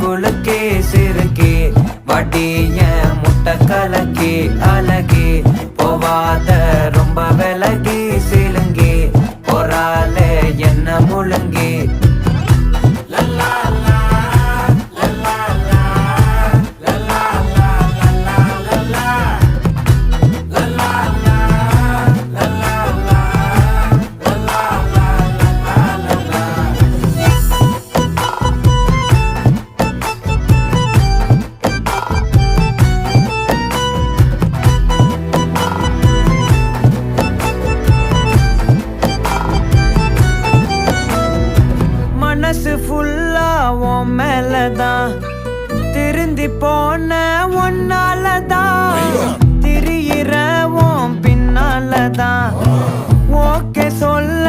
குலுக்கி சிறுக்கி வட்டிய முட்டை கலக்கி அழகி போவாத ரொம்ப விலகி சிலுங்கி பொறாலே என்ன முழுங்கி மனசு ஃபுல்லா உன் மேலதான் திருந்தி போன ஒன்னாலதான் திரியிற உன் பின்னாலதான் ஓகே சொல்ல